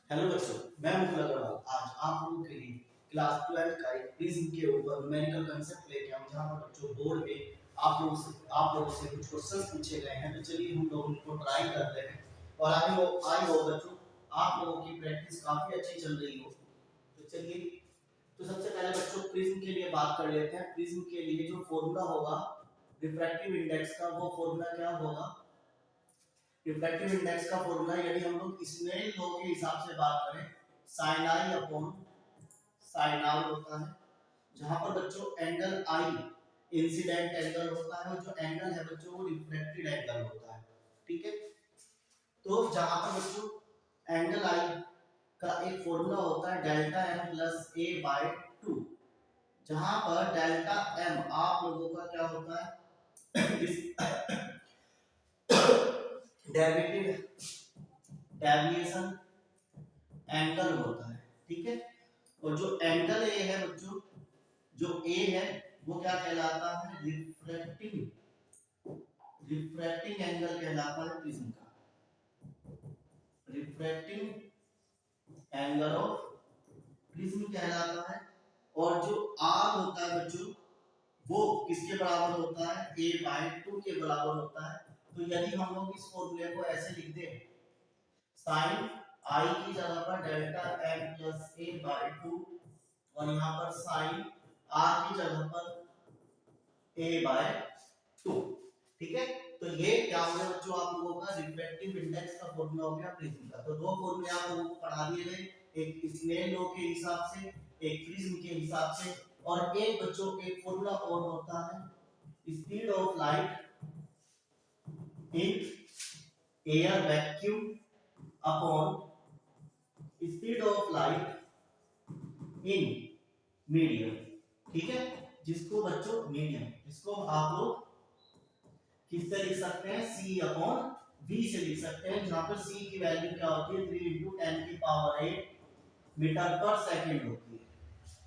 Hello बच्चों, मैं मुकुल अग्रवाल आज आप लोगों के लिए क्लास 12 का एक प्रिज्म के ऊपर न्यूमेरिकल कांसेप्ट लेके आऊं जहां पर बच्चों बोर्ड में आप लोगों से कुछ क्वेश्चंस पूछे गए हैं। तो चलिए हम लोग उनको ट्राई करते हैं और आई हो बच्चों आप लोगों की प्रैक्टिस काफी अच्छी चल रही हो। तो चलिए, तो सबसे पहले बच्चों प्रिज्म के लिए बात कर लेते हैं। प्रिज्म के लिए जो फॉर्मूला होगा रिफ्रैक्टिव इंडेक्स का, वो फॉर्मूला क्या होगा? रिफ्रैक्टिव इंडेक्स का फॉर्मूला यदि हम लोग स्नेल लॉ के हिसाब से बात करें, sine i upon sine r होता है, जहां पर बच्चों एंगल आई इंसिडेंट एंगल होता है और जो एंगल है बच्चों वो रिफ्लेक्टेड एंगल होता है। ठीक है, तो जहां पर बच्चों एंगल आई का एक फॉर्मूला होता है delta m plus a by 2, जहां पर डेल्टा एम आप लोगों का क्या होता है डेविएटेड डेविएशन एंगल होता है। ठीक है, और जो एंगल ए है बच्चों, जो ए है वो क्या कहलाता है? रिफ्रैक्टिंग एंगल कहलाता है प्रिज्म का, रिफ्रैक्टिंग एंगल ऑफ प्रिज्म कहलाता है। और जो आर होता है बच्चों वो किसके बराबर होता है? a बाय 2 के बराबर होता है। तो यदि हम लोग इस फॉर्मूले को ऐसे लिख दें, साइन आई की जगह पर delta m plus a by 2 और यहाँ पर साइन आर की जगह पर a बाय 2। ठीक है, तो ये क्या हो गया बच्चों आप लोगों का रिफ्रैक्टिव इंडेक्स का फॉर्मूला हो गया प्रिज्म का। तो दो फॉर्मूले आप लोगों को पढ़ा दिए गए, एक स्नेल लॉ के हिसाब से, एक प्रिज्म के हिसाब से, और एक बच्चों एक फॉर्मूला और होता है speed of light in air vacuum upon speed of light in medium. ठीक है, जिसको बच्चों मीडियम, जिसको आप लोग किससे लिख सकते हैं? c अपॉन v से लिख सकते हैं, जहां पर c की वैल्यू क्या होती है? 3 × 10 की पावर 8 मीटर पर सेकंड होती है।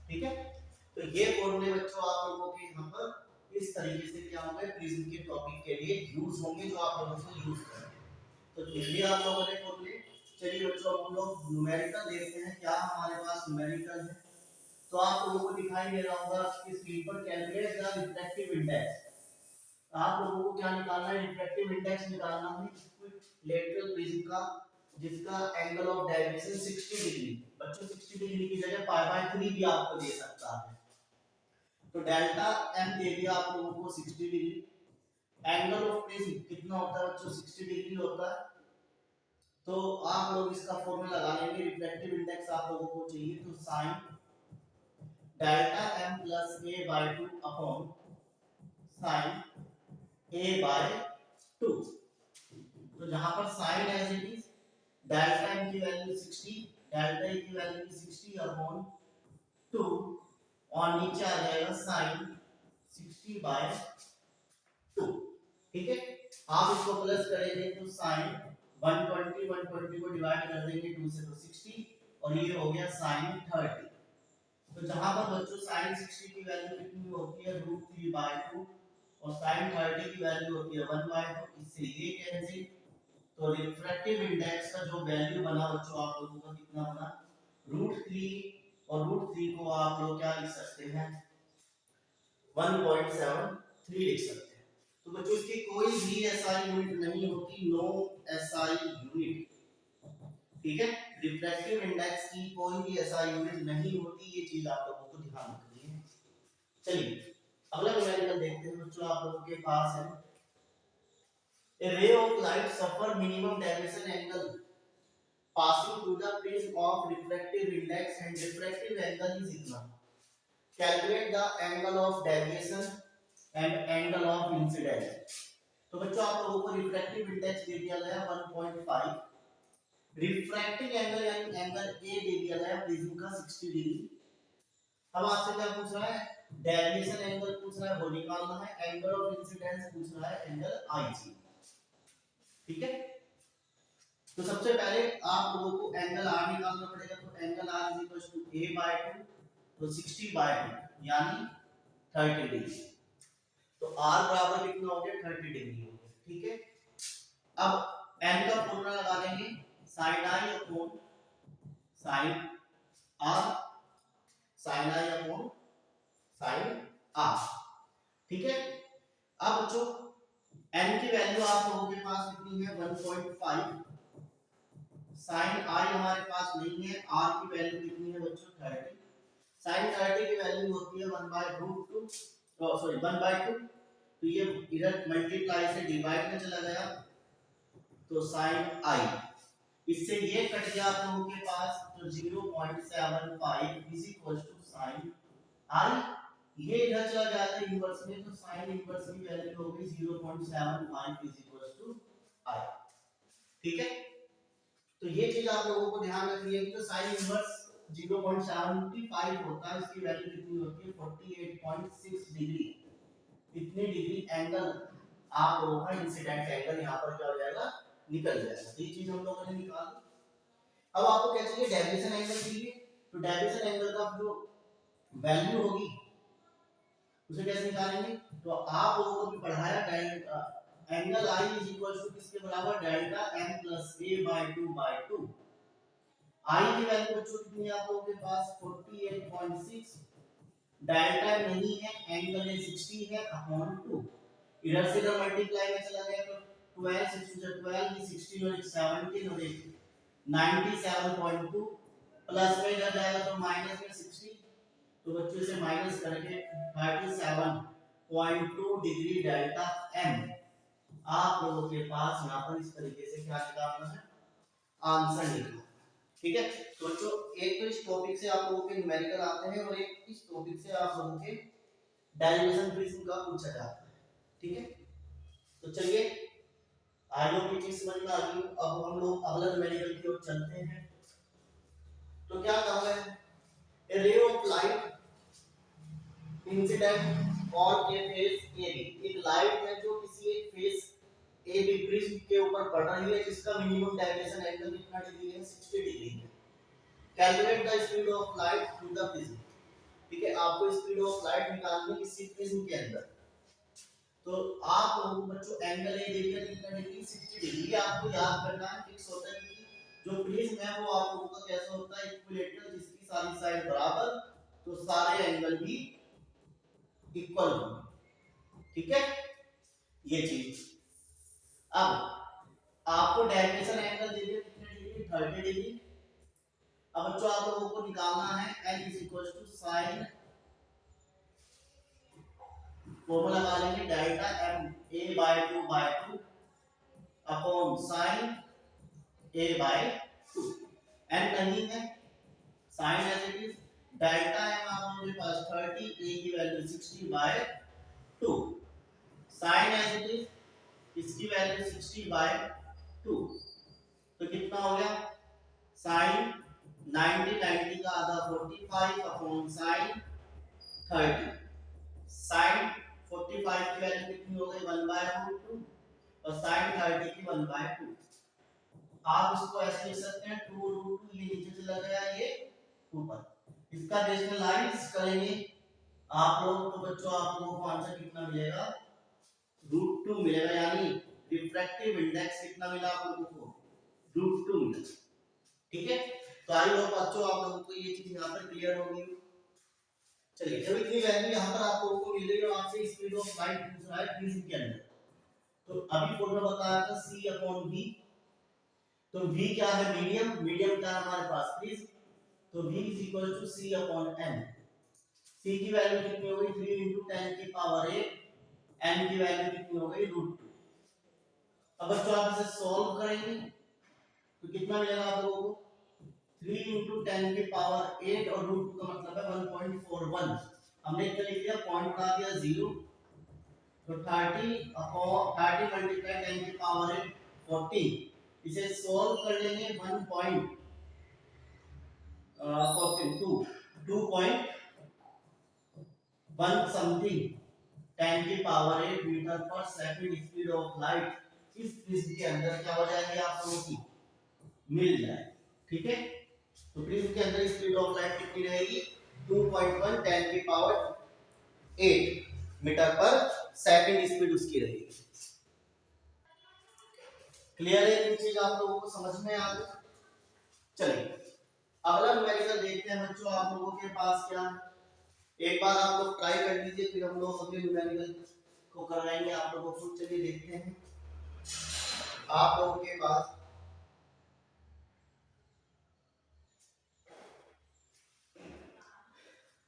ठीक है, तो ये फॉर्मूले बच्चों आप लोगों के यहाँ पर इस तरीके से क्या होंगे प्रिज्म के टॉपिक के लिए यूज होंगे, जो आप लोगों से यूज करेंगे। तो लिख लिया आप लोगों ने फॉर्मूले। चलिए बच्चों हम लोग न्यूमेरिकल देखते हैं, क्या हमारे पास न्यूमेरिकल है। तो आप लोगों को दिखाई दे रहा होगा आपकी स्क्रीन पर, कैलकुलेट द रिफ्रैक्टिव इंडेक्स। आप लोगों को क्या निकालना है? रिफ्रैक्टिव इंडेक्स निकालना है इक्विलेटरल प्रिज्म का, जिसका एंगल ऑफ डायरेक्शन 60 डिग्री। बच्चों 60 डिग्री की जगह पाई बाय 3 भी आपको दे सकता है। तो डेल्टा एम दे दिया आप लोगों को 60 डिग्री। एंगल ऑफ प्रिज्म कितना होता है बच्चों? 60 डिग्री होता है। तो आप लोग इसका फॉर्मूला लगा लेंगे, रिफ्रैक्टिव इंडेक्स आप लोगों को चाहिए, तो sine delta m plus a by 2 upon sine a by 2। तो जहां पर sin as it is delta m की वैल्यू 60, डेल्टा a की वैल्यू 60 अपॉन 2 और नीचे आ जाएगा sin 60 by 2। ठीक है, आप इसको प्लस करेंगे तो sin 120 को डिवाइड कर देंगे 2 से तो 60 और ये हो गया sin 30। तो जहां पर बच्चों sin 60 की वैल्यू कितनी होती है? √3/2 और sin 30 की वैल्यू होती है 1/2, इससे ये कैंसिल। तो रिफ्रैक्टिव इंडेक्स का जो वैल्यू बना बच्चों आप लोगों का कितना बना? √3, और √3 को आप लोग क्या लिख सकते हैं? 1.73 लिख सकते हैं। तो बच्चों इसकी कोई भी एसआई यूनिट नहीं होती, नो एसआई यूनिट। ठीक है, रिफ्रैक्टिव इंडेक्स की कोई भी एसआई यूनिट नहीं होती, ये चीज आप लोगों को ध्यान रखनी है। चलिए अगला न्यूमेरिकल देखते हैं बच्चों, आप लोगों के पास है a ray of light suffer minimum deviation angle passing through the prism of refractive index and refractive angle is इतना। Calculate the angle of deviation and angle of incidence। तो बच्चों आप लोगों को रिफ्रैक्टिव इंडेक्स दे दिया गया 1.5, रिफ्रैक्टिंग एंगल यानी angle A दे दिया गया प्रिज्म का 60 डिग्री। अब आपसे क्या पूछ रहा है? डेविएशन एंगल पूछ रहा है, वो निकालना है। एंगल ऑफ इंसिडेंस पूछ रहा है, एंगल आईजी। ठीक है, तो सबसे पहले आप लोगों को एंगल आर निकालना पड़ेगा। तो angle r is equal to a by 2, तो 60/2 यानी 30 डिग्री। तो आर बराबर कितना हो गया? 30 डिग्री हो गया। ठीक है, अब एन का फॉर्मूला लगा देंगे, sin i upon sine r, sine i upon sine r. ठीक है। अब बच्चों n की वैल्यू आप लोगों के पास कितनी है 1.5, साइन आई हमारे पास नहीं है, r की वैल्यू कितनी है बच्चों 30, साइन 30 की वैल्यू होती है 1/√2, सॉरी 1/2, तो ये इधर मल्टीप्लाई से डिवाइड में चला गया, तो साइन आई, इससे ये कट गया आप लोगों के पास, तो 0.75 इज इक्वल टू साइन आई, ये इधर चला जाता है इनवर्स में, तो साइन इनवर्स की वैल्यू हो गई 0.75 इज इक्वल टू आई। ठीक है, तो ये चीज आप लोगों को ध्यान रखनी है कि जो साइन इनवर्स 0.75 होता है उसकी वैल्यू कितनी होती है 48.6 डिग्री, इतनी डिग्री एंगल आप लोगों का इंसिडेंट एंगल यहाँ पर क्या हो जाएगा निकल जाएगा। तो ये चीज हम लोगों ने निकाल दी। अब आपको क्या चाहिए डेविएशन एंगल चाहिए, तो डेविएशन एंगल का जो वैल्यू होगी उसे कैसे निकालेंगे, तो आप लोगों को भी पढ़ाया angle I is equal to किसके बराबर delta m plus a by 2/2, i की वैल्यू बच्चों कितनी है आप लोगों के पास 48.6, डेल्टा नहीं है एंगल है 60 है अपॉन 2, इधर से इधर मल्टीप्लाई में चला गया तो 12 6 से 12 ये 16 और 17 और 97.2 प्लस में इधर जाएगा तो माइनस में 60, तो बच्चों से माइनस करके 37.2 डिग्री डेल्टा m आप लोगों के पास यहाँ पर इस तरीके से क्या निकालना है आंसर निकालना। ठीक है, तो बच्चों एक तो इस टॉपिक से आप लोगों के न्यूमेरिकल आते हैं और एक इस टॉपिक से आप लोगों के डेरिवेशन प्रिज्म का पूछा जाता है। ठीक है, तो चलिए आगे की चीज समझ में आ गई, अब हम लोग अगला न्यूमेरिकल की ओर चलते हैं। तो क्या कहा है, a ray of light incident on a face AB, एक लाइट है जो किसी एक फेस AB प्रिज्म के ऊपर पड़ रही है जिसका मिनिमम डेविएशन एंगल कितना डिग्री है 60 डिग्री है। Calculate the speed of light through the prism. ठीक है, आपको स्पीड ऑफ लाइट निकालनी है किसी प्रिज्म के अंदर, तो आप लोगों को बच्चों एंगल ए देखिए कितना डिग्री 60 डिग्री आपको याद करना है, फिक्स होता है कि जो प्रिज्म है वो आप लोगों का कैसा होता है इक्विलेटरल, जिसकी सारी साइड बराबर तो सारे एंगल भी इक्वल होंगे। ठीक है, ये चीज। अब आपको डेविएशन एंगल दे दिया कितने डिग्री 30 डिग्री। अब बच्चों आप लोगों को निकालना है n is equal to sine, formula लगा लेंगे delta m a by 2/2 upon sine a by 2, n नहीं है sine as it is, delta m आप लोगों के पास 30, a की वैल्यू 60/2, साइन एज इट इज इसकी वैल्यू 60/2, तो कितना हो गया साइन 90 का आधा 45 अपॉन साइन 30, साइन 45 की वैल्यू कितनी हो गई 1/√2 और साइन 30 की 1/2, आप इसको ऐसे लिख सकते हैं 2√2, ये नीचे चला गया ये ऊपर, इसका रेशनलाइज करेंगे आप लोग तो बच्चों आप लोगों को आंसर कितना मिलेगा √2 मिलेगा, यानी रिफ्रैक्टिव इंडेक्स कितना मिला आप लोगों को √2 मिला। ठीक है, तो आई होप बच्चों आप लोगों को ये चीज यहाँ पर क्लियर होगी। चलिए जब इतनी वैल्यू यहाँ पर आप लोगों को मिल रही है आपसे स्पीड ऑफ लाइट पूछ रहा है प्रिज्म के अंदर, तो अभी फॉर्मूला बताया था C/V, तो V क्या है मीडियम, मीडियम क्या है हमारे पास प्रिज्म, तो V is equal to C/N, C की वैल्यू कितनी हो गई 3 × 10 की पावर 8, n की वैल्यू कितनी हो गई √2। अब बच्चों आप इसे सॉल्व करेंगे तो कितना मिलेगा आप लोगों को 3 × 10 की पावर 8 और √2 का मतलब है 1.41, हमने क्या लिख दिया पॉइंट बना दिया 0, तो 30 अपॉन 30 मल्टीप्लाई 10 की पावर 8 14, इसे सॉल्व कर लेंगे 2.1 समथिंग 10 की पावर 8 मीटर पर सेकंड स्पीड ऑफ लाइट इस प्रिज्म के अंदर क्या हो जाएगी आप लोगों की मिल जाए। ठीक है, तो प्रिज्म के अंदर स्पीड ऑफ लाइट कितनी रहेगी 2.1 10 की पावर 8 मीटर पर सेकंड स्पीड उसकी रहेगी। क्लियर है, ये चीज आप लोगों को समझ में आ गई। चलिए अगला न्यूमेरिकल देखते हैं बच्चों, आप लोगों के पास क्या है। एक बार आप लोग ट्राई कर लीजिए, फिर हम लोग अगले न्यूमेरिकल को करवाएंगे आप लोगों को। चलिए देखते हैं आप लोगों के पास।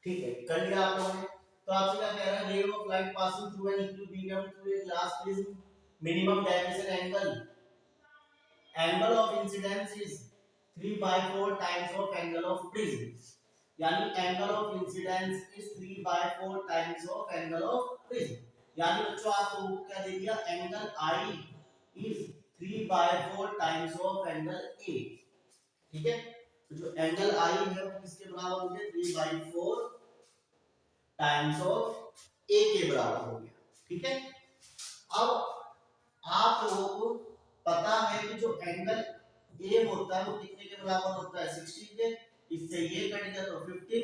ठीक है, कर लिया आप लोगों ने। तो आपसे क्या कह रहा है, ray of light passing through an equilibrium through a glass prism, minimum dimension angle of incidence is 3 by 4 times of angle of prism. यानी angle of incidence is 3 by 4 times of angle of prism. यानी बच्चों आप लोगों को क्या दे दिया, angle I is 3 by 4 times of angle A. ठीक है, तो जो एंगल आई है वो किसके बराबर हो गया, 3 by 4 टाइम्स ऑफ ए के बराबर हो गया। ठीक है, अब आप लोगों को पता है कि जो एंगल ए होता है वो कितने के बराबर होता है, 60 के। इससे ये कट गया तो 15,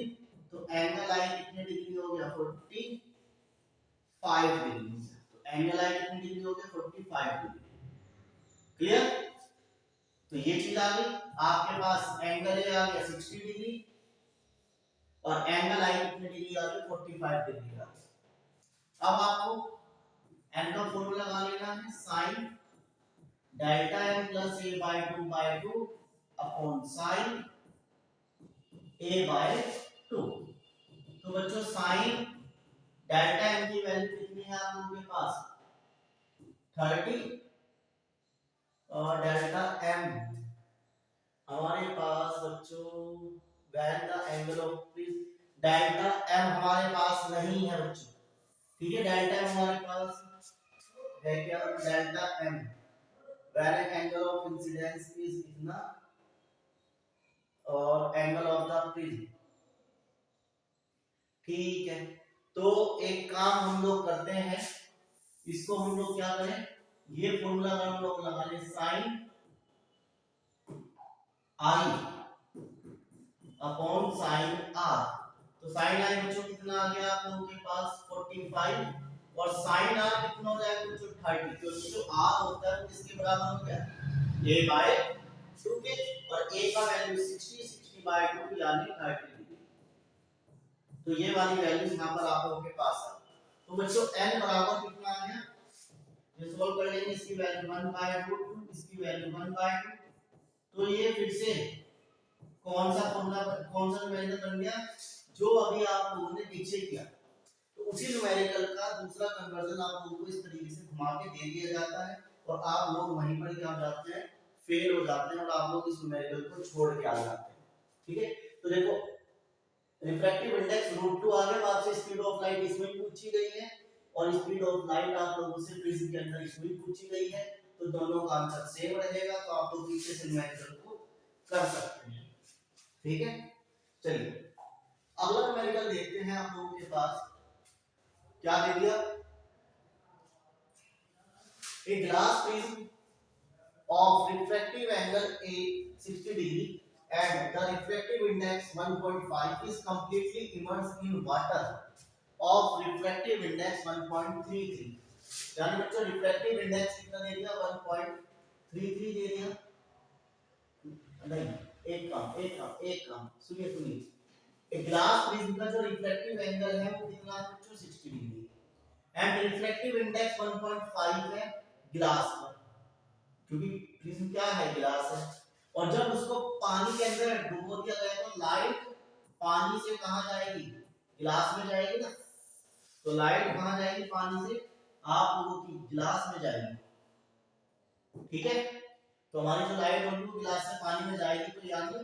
तो एंगल आई कितने डिग्री हो गया, 45 डिग्री। तो एंगल आई कितनी डिग्री हो गया, 45 डिग्री। क्लियर। तो ये चीज आ गई आपके पास, एंगल ए आ गया 60 डिग्री और एंगल आई कितनी डिग्री आ गई, 45 डिग्री आ गई। अब आपको एन का फॉर्मूला लगा लेना है, sign delta m plus a by 2 upon sign A by 2। तो बच्चों साइन डेल्टा एम की वैल्यू कितनी है आप लोगों के पास, 30, और डेल्टा एम हमारे पास बच्चों when the angle of prism, delta m हमारे पास नहीं है बच्चों। ठीक है, डेल्टा एम हमारे पास है क्या, delta m when angle of incidence is इतना और एंगल ऑफ द प्रिज्म। ठीक है, तो एक काम हम लोग करते हैं, इसको हम लोग क्या करें, ये फॉर्मूला हम लोग लगा लें, sine i upon sine r. तो साइन आई बच्चों कितना आ गया आप लोगों के पास, 45, और साइन आर कितना हो जाएगा बच्चों, 30, क्योंकि जो आर होता है वो किसके बराबर हो गया, a बाय 2 के, और a का वैल्यू 60, 60 बाय 2 यानी 30 डिग्री। तो ये वाली वैल्यू यहां पर आप लोगों के पास है। तो बच्चों n बराबर कितना आ गया, ये सॉल्व कर लेंगे, इसकी वैल्यू 1 बाय √2, इसकी वैल्यू 1 बाय 2। तो ये फिर से कौन सा फॉर्मूला, कौन सा न्यूमेरिकल बन गया, जो अभी आप लोगों ने पीछे किया। तो उसी न्यूमेरिकल का दूसरा कन्वर्जन आप लोगों को इस तरीके से घुमा के दे दिया जाता है, और आप लोग वहीं पर क्या हो जाते हैं, फेल हो जाते हैं, और आप लोग इस न्यूमेरिकल को छोड़ के आ जाते हैं। ठीक है, तो देखो रिफ्रैक्टिव इंडेक्स √2 आ गया, आपसे स्पीड ऑफ लाइट इसमें पूछी गई है, और स्पीड ऑफ लाइट आप लोगों से प्रिज्म के अंदर इसमें पूछी गई है। तो दोनों का आंसर सेम रहेगा, तो आप लोग पीछे से न्यूमेरिकल को कर सकते हैं। ठीक है, चलिए अगला न्यूमेरिकल देखते हैं आप लोगों के पास क्या दे दिया, ए glass prism of refractive angle a 60 degree and the refractive index 1.5 is completely immersed in water of refractive index 1.33। यानी बच्चों रिफ्रैक्टिव इंडेक्स कितना दे दिया, 1.33 दे दिया। नहीं, एक काम सुनिए, एक ग्लास प्रिज्म का जो रिफ्रैक्टिव एंगल है वो कितना है बच्चों, 60 डिग्री, एंड रिफ्रैक्टिव इंडेक्स 1.5 है ग्लास पर, क्योंकि प्रिज्म क्या है, गिलास है। और जब उसको पानी के अंदर डुबो दिया गया तो लाइट पानी से कहां जाएगी, गिलास में जाएगी ना। तो लाइट कहां जाएगी, पानी से आप लोगों की गिलास में जाएगी। ठीक है, तो हमारी जो लाइट होगी वो गिलास से पानी में जाएगी, तो यानी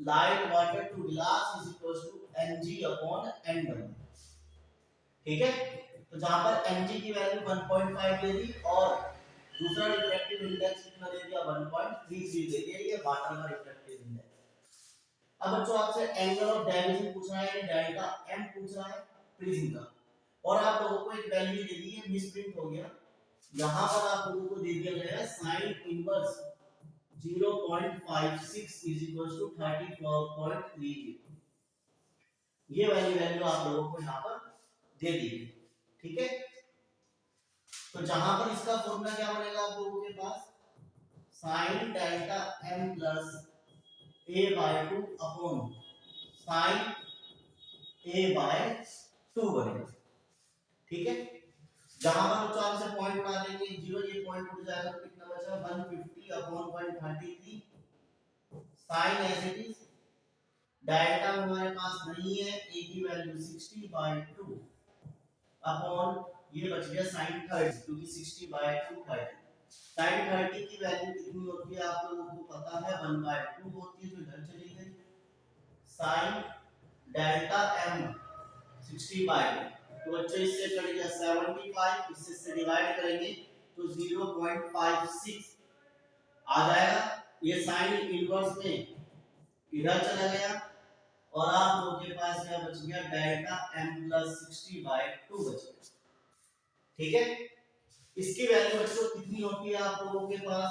light water to glass is equal to Mg upon N। ठीक है, तो जहां पर Mg की वैल्यू 1.5 दे दी और दूसरा रिफ्रैक्टिव इंडेक्स कितना दे दिया, 1.33 दे दिया, ये वाटर का रिफ्रैक्टिव इंडेक्स। अब बच्चों आपसे एंगल ऑफ डायमेंशन पूछ रहा है, डेल्टा एम पूछ रहा है प्रिज्म का, और आप लोगों को एक वैल्यू दे दी है, मिसप्रिंट हो गया। यहां पर आप लोगों को दे दिया गया है sin inverse 0.56 is equal to 34.30। ये वाली वैल्यू आप लोगों को यहां पर दे दी है। ठीक है, तो जहां पर इसका फॉर्मूला क्या बनेगा आप लोगों के पास, sin delta m plus a/2 upon sin a/2 बनेगा। ठीक है, जहां पर बच्चों आप से पॉइंट बना देंगे 0, ये पॉइंट उठ जाएगा तो कितना बचा 150 upon 133 sin as it is. Delta हमारे पास नहीं है, a की वैल्यू 60/2 अपॉन ये बच गया sin 30 क्योंकि 60/2 30। sin 30 की वैल्यू कितनी होती है आप लोगों को पता है 1/2 होती है, तो इधर चली गई। sin डेल्टा m 60/2 तो बच्चों इससे कट गया 75, इससे डिवाइड करेंगे तो 0.56 आ जाएगा। ये साइन इनवर्स में इधर चला गया और आप लोगों के पास क्या बच गया डेल्टा m प्लस 60/2 बच गया। ठीक है, इसकी वैल्यू बच्चों कितनी होती है आप लोगों के पास,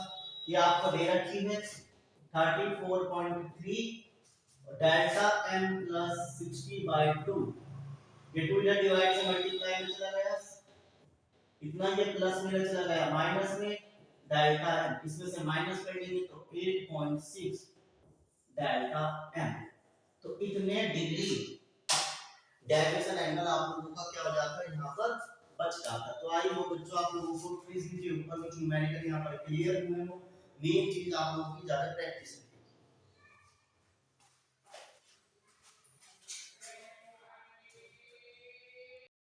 ये आपको दे रखी है 34.3 डेल्टा m प्लस 60/2। ये 2 इधर डिवाइड से मल्टीप्लाई में चला गया, इतना ये प्लस में चला गया माइनस में डेल्टा m, इसमें से माइनस कर लेंगे तो 8.6 डेल्टा m। तो इतने डिग्री डेविएशन एंगल आप लोगों का क्या हो जाता है यहाँ पर बच जाता है। तो आई वो बच्चों आप लोगों को प्रिज्म के ऊपर में न्यूमेरिकल यहाँ पर क्लियर हुए हो, मेन चीज आप लोगों की ज्यादा प्रैक्टिस